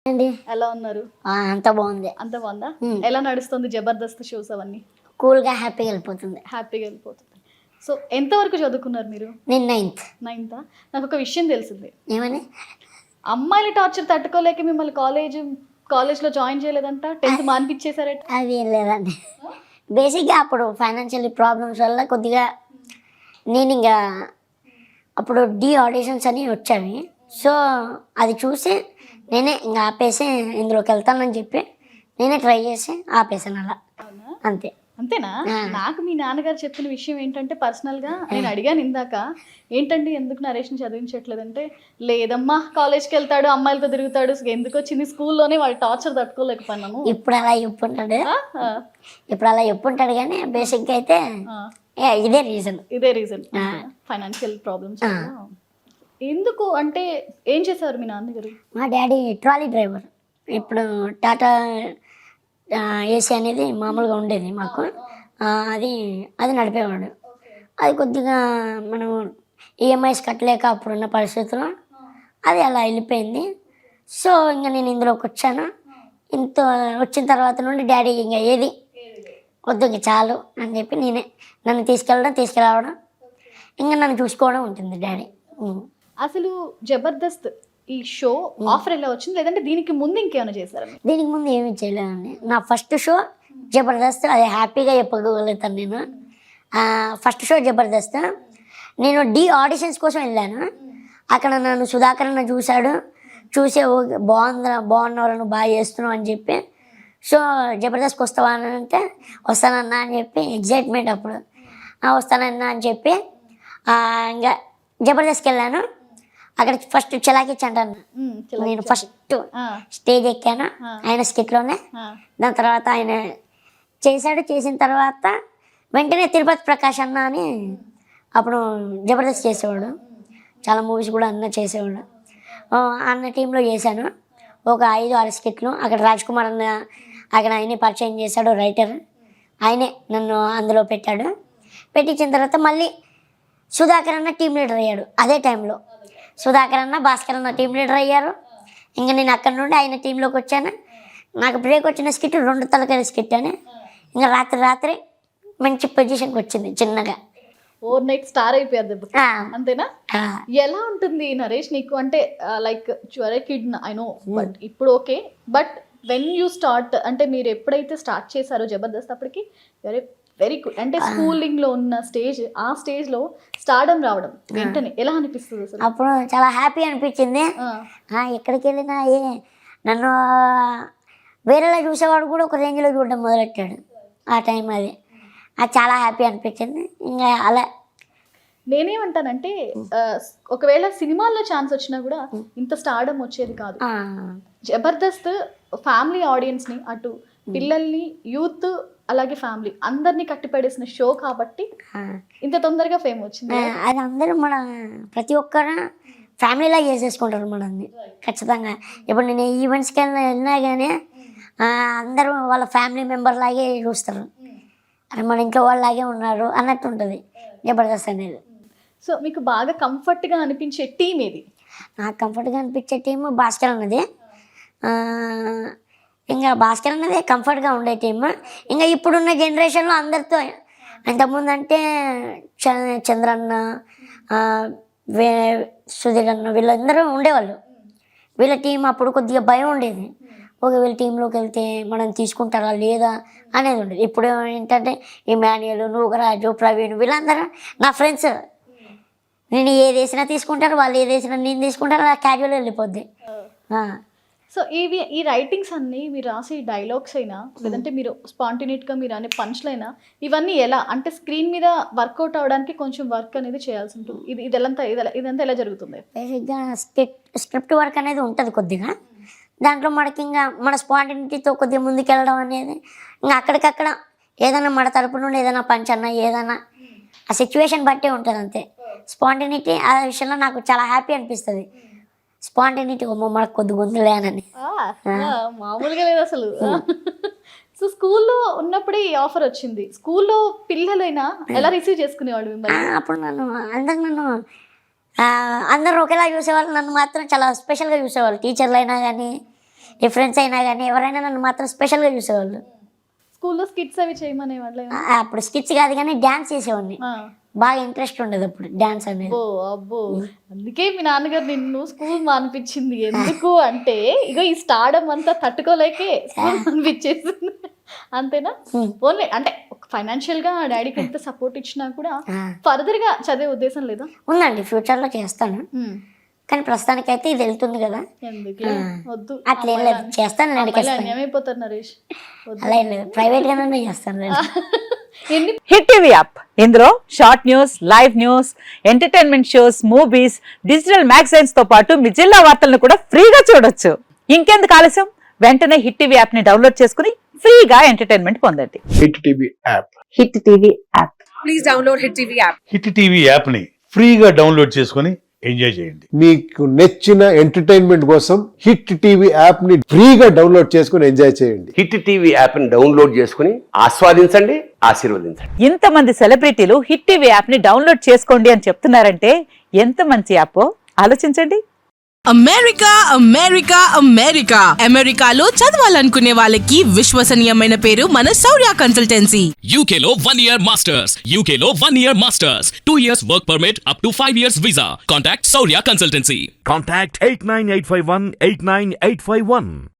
అండి ఎలా ఉన్నారు? అంత బాగుంది. అంత బాగుందా? ఎలా నడుస్తుంది జబర్దస్త్ షోస్ అవన్నీ? కూల్గా హ్యాపీగా వెళ్ళిపోతుంది. హ్యాపీగా వెళ్ళిపోతుంది. సో ఎంత వరకు చదువుకున్నారు మీరు? నేను 9th. 9th. నాకు ఒక విషయం తెలిసింది. ఏమని? అమ్మాయిల టార్చర్ తట్టుకోలేక మిమ్మల్ని కాలేజ్లో జాయిన్ చేయలేదంట, 10th మానిపించేశారట. అది ఏం లేదండి. బేసిక్గా అప్పుడు ఫైనాన్షియల్ ప్రాబ్లమ్స్ వల్ల కొద్దిగా నేను ఇంకా అప్పుడు ఆడిషన్స్ అని వచ్చాయి. సో అది చూసి నేనే ఇంకా ఆపేసి ఇందులోకి వెళ్తానని చెప్పి నేనే ట్రై చేసి ఆపేసాను అలా. అవునా? అంతే. అంతేనా? నాకు మీ నాన్నగారు చెప్పిన విషయం ఏంటంటే, పర్సనల్గా నేను అడిగాను ఇందాక, ఏంటండి ఎందుకు నరేష్ని చదివించట్లేదంటే, లేదమ్మా కాలేజ్కి వెళ్తాడు, అమ్మాయిలతో తిరుగుతాడు, ఎందుకు వచ్చింది స్కూల్లోనే వాడు టార్చర్ తట్టుకోలేకపోయినాను. ఇప్పుడు అలా చెప్పుంటాడు కానీ బేసిక్గా అయితే ఇదే రీజన్ ఫైనాన్షియల్ ప్రాబ్లమ్స్. ఎందుకు అంటే ఏం చేసేవారు మీ నాన్నగారు? మా డాడీ ట్రాలీ డ్రైవర్. ఇప్పుడు టాటా ఏసీ అనేది మామూలుగా ఉండేది మాకు. అది నడిపేవాడు. అది కొద్దిగా మనం ఈఎంఐస్ కట్టలేక అప్పుడున్న పరిస్థితుల్లో అది అలా వెళ్ళిపోయింది. సో ఇంకా నేను ఇందులోకి వచ్చాను. ఇంత వచ్చిన తర్వాత నుండి డాడీ ఇంకా ఏది వద్దు ఇంక చాలు అని చెప్పి నేనే నన్ను తీసుకురావడం ఇంకా నన్ను చూసుకోవడం ఉంటుంది డాడీ. అసలు జబర్దస్త్ ఈ షో ఆఫర్ ఎలా వచ్చింది, లేదంటే దీనికి ముందు ఇంకేమైనా చేశారా? దీనికి ముందు ఏమీ చేయలేదండి. నా ఫస్ట్ షో జబర్దస్త్. అది హ్యాపీగా చెప్పగలుగుతాను నేను. First show Jabardasth. నేను ఆడిషన్స్ కోసం వెళ్ళాను. అక్కడ నన్ను సుధాకర్ అన్న చూసే ఓకే బాగున్నారు, నువ్వు బాగా చేస్తున్నావు అని చెప్పి, సో జబర్దస్త్కి వస్తావా అని అంటే వస్తానన్నా అని చెప్పి ఎగ్జైట్మెంట్ అప్పుడు వస్తానన్నా అని చెప్పి ఇంకా జబర్దస్త్కి వెళ్ళాను. అక్కడ ఫస్ట్ చలాకిచ్చి అంటాను నేను. ఫస్ట్ స్టేజ్ ఎక్కాను ఆయన స్కిట్లోనే. దాని తర్వాత ఆయన చేసిన తర్వాత వెంటనే తిరుపతి ప్రకాష్ అన్న అని అప్పుడు జబర్దస్త్ చేసేవాడు. చాలా మూవీస్ కూడా అన్న చేసేవాడు. అన్న టీంలో చేశాను ఒక 5-6 స్కిట్లు. అక్కడ రాజ్ కుమార్ అన్న అక్కడ ఆయనే పరిచయం చేశాడు, రైటర్. ఆయనే నన్ను అందులో పెట్టించిన తర్వాత మళ్ళీ సుధాకర్ అన్న టీం లీడర్ అయ్యాడు. అదే టైంలో సుధాకర్ అన్న, భాస్కర్ అన్న టీం లీడర్ అయ్యారు. ఇంకా నేను అక్కడ నుండి ఆయన టీంలోకి వచ్చాను. నాకు బ్రేక్ వచ్చిన స్కిట్ 2 తలకాయల స్కిట్ అని ఇంకా రాత్రి మంచి పొజిషన్కి వచ్చింది చిన్నగా. ఓవర్ నైట్ స్టార్ అయిపోయారు అంతేనా? ఎలా ఉంటుంది నరేష్ నీకు అంటే, like you're a kid I know, but ఇప్పుడు okay, but when you start అంటే మీరు ఎప్పుడైతే స్టార్ట్ చేశారో జబర్దస్త్ అప్పటికి వెరీ గుడ్ అంటే స్కూలింగ్ లో ఉన్న ఆ స్టేజ్ లో స్టార్డమ్ రావడం వెంటనే ఎలా అనిపిస్తుంది అసలు? అప్పుడు చాలా హ్యాపీ అనిపించింది. ఎక్కడికి వెళ్ళినా నన్ను వేరేలా చూసేవాడు కూడా ఒక రేంజ్లో చూడడం మొదలెట్టాడు ఆ టైం. అది చాలా హ్యాపీ అనిపించింది. ఇంకా అలా నేనేమంటానంటే, ఒకవేళ సినిమాల్లో ఛాన్స్ వచ్చినా కూడా ఇంత స్టార్డమ్ వచ్చేది కాదు. జబర్దస్త్ ఫ్యామిలీ ఆడియన్స్ని, అటు పిల్లల్ని, యూత్, అలాగే ఫ్యామిలీ అందరినీ కట్టిపడేసిన షో కాబట్టి ఇంత తొందరగా ఫేమ్ వచ్చింది. అది అందరూ ప్రతి ఒక్కరు ఫ్యామిలీలా చేసేసుకుంటారు మనల్ని ఖచ్చితంగా. ఇప్పుడు నేను ఈవెంట్స్కి వెళ్ళినా కానీ అందరూ వాళ్ళ ఫ్యామిలీ మెంబర్ లాగే చూస్తారు. అది మన ఇంట్లో వాళ్ళలాగే ఉన్నారు అన్నట్టు ఉంటుంది జబర్దస్త్ అనేది. సో మీకు బాగా కంఫర్ట్గా అనిపించే టీం ఏది? నాకు కంఫర్ట్గా అనిపించే టీం భాస్కర్ అన్నది. ఇంకా భాస్కర్ అన్నదే కంఫర్ట్గా ఉండే టీమ్. ఇంకా ఇప్పుడున్న జనరేషన్లో అందరితో, అంతకుముందు అంటే చంద్రన్న, సుధీర్ అన్న వీళ్ళందరూ ఉండేవాళ్ళు. వీళ్ళ టీం అప్పుడు కొద్దిగా భయం ఉండేది. వీళ్ళ టీంలోకి వెళ్తే మనం తీసుకుంటారా లేదా అనేది ఉండేది. ఇప్పుడు ఏంటంటే ఇమాన్యుయల్, నూగరాజు, ప్రవీణ్ వీళ్ళందరూ నా ఫ్రెండ్స్. నేను ఏది వేసినా తీసుకుంటారు, వాళ్ళు ఏది వేసినా నేను తీసుకుంటారు. అలా క్యాజువల్ వెళ్ళిపోద్ది. సో ఈ రైటింగ్స్ అన్నీ మీరు రాసే డైలాగ్స్ అయినా, లేదంటే మీరు స్పాంటినేట్గా మీరు అనే పంచ్లైనా, ఇవన్నీ ఎలా అంటే స్క్రీన్ మీద వర్కౌట్ అవడానికి కొంచెం వర్క్ అనేది చేయాల్సి ఉంటుంది. ఇదంతా ఎలా జరుగుతుంది? బేసిక్గా స్క్రిప్ట్ వర్క్ అనేది ఉంటుంది కొద్దిగా. దాంట్లో మనకి ఇంకా మన స్పాంటినిటీతో కొద్దిగా ముందుకెళ్ళడం అనేది ఇంకా అక్కడికక్కడ ఏదైనా మన తరపు నుండి ఏదైనా పంచ్ అన్నా ఏదైనా ఆ సిచ్యువేషన్ బట్టే ఉంటుంది అంతే. స్పాంటినిటీ ఆ విషయంలో నాకు చాలా హ్యాపీ అనిపిస్తుంది. స్పాంటినిటీ మనకు కొద్దిగా ఉందిలేనని మామూలుగా లేదు అసలు. సో స్కూల్లో ఉన్నప్పుడే ఈ ఆఫర్ వచ్చింది. స్కూల్లో పిల్లలైనా ఎలా రిసీవ్ చేసుకునేవాళ్ళు మిమ్మల్ని? అప్పుడు నన్ను అందరూ ఒకేలా చూసేవాళ్ళు, నన్ను మాత్రం చాలా స్పెషల్గా చూసేవాళ్ళు. టీచర్లు అయినా కానీ ఏ ఫ్రెండ్స్ అయినా కానీ ఎవరైనా నన్ను మాత్రం స్పెషల్గా చూసేవాళ్ళు. స్కూల్లో స్కిట్స్ అవి చేయమనే వాళ్ళే. అప్పుడు స్కిట్స్ కాదు కానీ డ్యాన్స్ చేసేవాడిని. బాగా ఇంట్రెస్ట్ ఉండేది అప్పుడు డ్యాన్స్ అనేది. అబ్బో అందుకే మీ నాన్నగారు నిన్ను స్కూల్ మానిపించింది. ఎందుకు అంటే ఇగో ఈ స్టార్డమ్ అంతా తట్టుకోలేకే స్కూల్ మానిపించేసింది. అంతేనా? ఓన్లీ అంటే ఫైనాన్షియల్ గా డాడీకి ఎంత సపోర్ట్ ఇచ్చినా కూడా ఫర్దర్ గా చదివే ఉద్దేశం లేదా? ఉందండి, ఫ్యూచర్ లో చేస్తాను. కానీ ప్రస్తుతానికి అయితే ఇది వెళ్తుంది కదా, వద్దు అట్లా ఏం లేదు, చేస్తాను. అన్యాయమైపోతారు నరేష్. అలా ఏం లేదు, ప్రైవేట్ గానే చేస్తాను. హిట్ టీవీ యాప్, ఇందులో short news, live news, entertainment shows, movies, digital magazines తో పాటు మీ జిల్లా వార్తలను కూడా ఫ్రీగా చూడొచ్చు. ఇంకెందుకు ఆలస్యం, వెంటనే హిట్ టీవీ యాప్ ని డౌన్లోడ్ చేసుకుని ఫ్రీగా ఎంటర్టైన్మెంట్ పొందండి. Hit TV app. Hit TV app. Please download hit TV app. Hit TV యాప్ని ఫ్రీగా డౌన్లోడ్ చేసుకొని ఎంజాయ్ చేయండి. మీకు నచ్చిన ఎంటర్టైన్మెంట్ కోసం హిట్ టీవీ యాప్ ని ఫ్రీగా డౌన్లోడ్ చేసుకుని ఎంజాయ్ చేయండి. హిట్ టీవీ యాప్ ని డౌన్లోడ్ చేసుకుని ఆస్వాదించండి, ఆశీర్వదించండి. ఇంతమంది సెలబ్రిటీలు హిట్ టీవీ యాప్ ని డౌన్లోడ్ చేసుకోండి అని చెప్తున్నారంటే ఎంత మంచి యాప్ ఆలోచించండి. అమెరికా అమెరికా అమెరికా అమెరికాలో చదవాలనుకునే వాళ్ళకి విశ్వసనీయమైన పేరు మన శౌర్య కన్సల్టెన్సీ. UK లో 1 year masters. UK లో 1 year masters. 2 years work permit up to 5 years visa. Contact Saurya Consultancy. Contact 89851 89851.